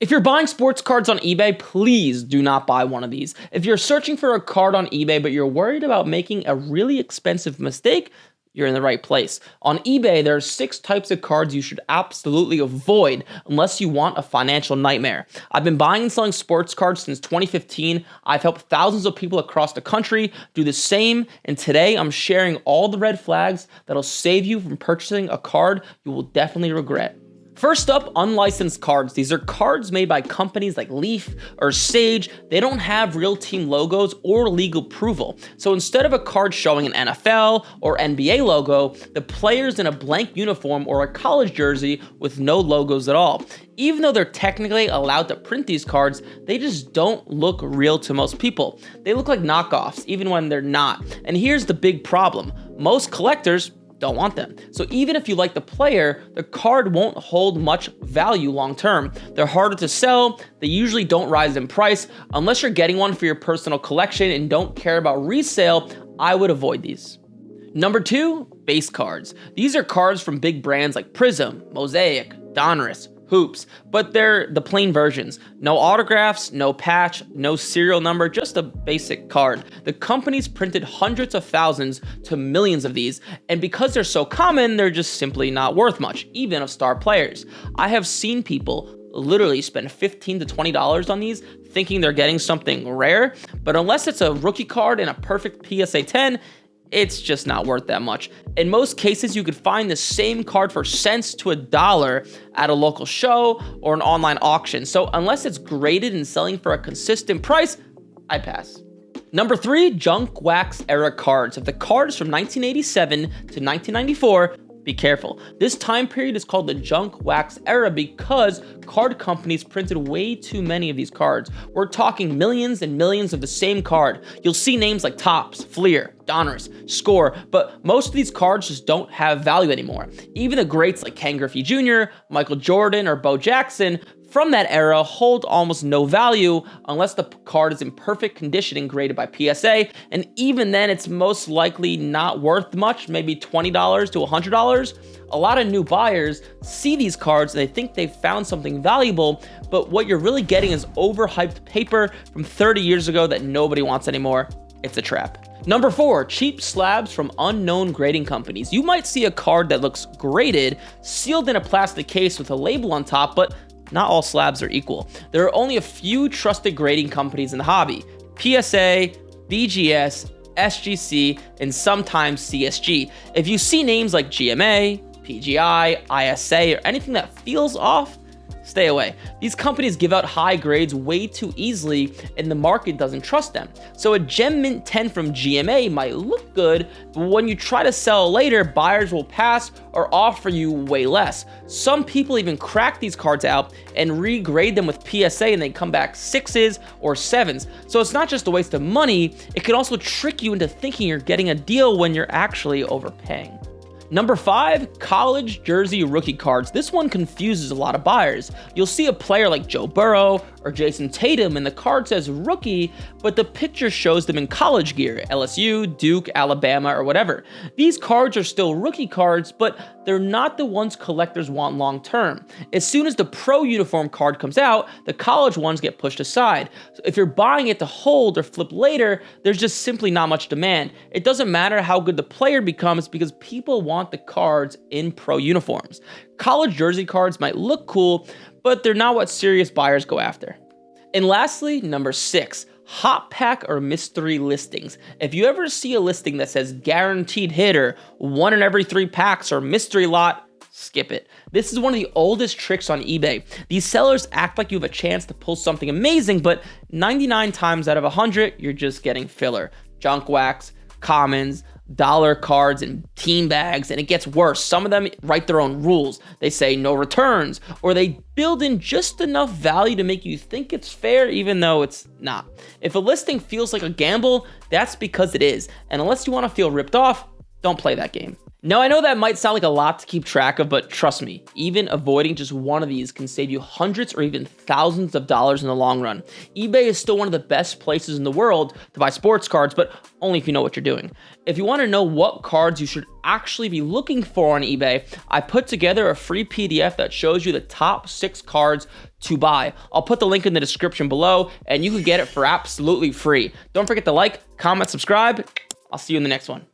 If you're buying sports cards on eBay, please do not buy one of these. If you're searching for a card on eBay, but you're worried about making a really expensive mistake, you're in the right place. On eBay, there are 6 types of cards you should absolutely avoid unless you want a financial nightmare. I've been buying and selling sports cards since 2015. I've helped thousands of people across the country do the same, and today I'm sharing all the red flags that'll save you from purchasing a card you will definitely regret. First up, unlicensed cards. These are cards made by companies like Leaf or Sage. They don't have real team logos or legal approval. So instead of a card showing an NFL or NBA logo, the player's in a blank uniform or a college jersey with no logos at all. Even though they're technically allowed to print these cards, they just don't look real to most people. They look like knockoffs, even when they're not. And here's the big problem. Most collectors don't want them. So even if you like the player, the card won't hold much value long term. They're harder to sell, they usually don't rise in price. Unless you're getting one for your personal collection and don't care about resale, I would avoid these. Number 2, base cards. These are cards from big brands like Prism, Mosaic, Donruss, Hoops, but they're the plain versions. No autographs, no patch, no serial number, just a basic card. The company's printed hundreds of thousands to millions of these, and because they're so common, they're just simply not worth much, even of star players. I have seen people literally spend $15 to $20 on these, thinking they're getting something rare, but unless it's a rookie card and a perfect PSA 10, it's just not worth that much. In most cases, you could find the same card for cents to $1 at a local show or an online auction. So unless it's graded and selling for a consistent price, I pass. Number 3, junk wax era cards. If the card is from 1987 to 1994, be careful. This time period is called the junk wax era because card companies printed way too many of these cards. We're talking millions and millions of the same card. You'll see names like Topps, Fleer, Donruss, Score, but most of these cards just don't have value anymore. Even the greats like Ken Griffey Jr., Michael Jordan, or Bo Jackson from that era hold almost no value unless the card is in perfect condition and graded by PSA, and even then it's most likely not worth much, maybe $20 to $100. A lot of new buyers see these cards and they think they've found something valuable, but what you're really getting is overhyped paper from 30 years ago that nobody wants anymore. It's a trap. Number 4, cheap slabs from unknown grading companies. You might see a card that looks graded, sealed in a plastic case with a label on top, but not all slabs are equal. There are only a few trusted grading companies in the hobby: PSA, BGS, SGC, and sometimes CSG. If you see names like GMA, PGI, ISA, or anything that feels off, stay away. These companies give out high grades way too easily and the market doesn't trust them. So a Gem Mint 10 from GMA might look good, but when you try to sell later, buyers will pass or offer you way less. Some people even crack these cards out and regrade them with PSA and they come back 6s or 7s. So it's not just a waste of money, it can also trick you into thinking you're getting a deal when you're actually overpaying. Number 5, college jersey rookie cards. This one confuses a lot of buyers. You'll see a player like Joe Burrow or Jason Tatum and the card says rookie, but the picture shows them in college gear, LSU, Duke, Alabama, or whatever. These cards are still rookie cards, but they're not the ones collectors want long term. As soon as the pro uniform card comes out, the college ones get pushed aside. So if you're buying it to hold or flip later, there's just simply not much demand. It doesn't matter how good the player becomes because people want the cards in pro uniforms. College jersey cards might look cool, but they're not what serious buyers go after. And lastly, number 6, hot pack or mystery listings. If you ever see a listing that says guaranteed hit or 1 in every 3 packs or mystery lot, skip it. This is one of the oldest tricks on eBay. These sellers act like you have a chance to pull something amazing, but 99 times out of 100, you're just getting filler. Junk wax, commons, dollar cards, and team bags, and it gets worse. Some of them write their own rules. They say no returns, or they build in just enough value to make you think it's fair even though it's not. If a listing feels like a gamble, that's because it is, and unless you want to feel ripped off, don't play that game. Now, I know that might sound like a lot to keep track of, but trust me, even avoiding just one of these can save you hundreds or even thousands of dollars in the long run. eBay is still one of the best places in the world to buy sports cards, but only if you know what you're doing. If you want to know what cards you should actually be looking for on eBay, I put together a free PDF that shows you the top 6 cards to buy. I'll put the link in the description below, and you can get it for absolutely free. Don't forget to like, comment, subscribe. I'll see you in the next one.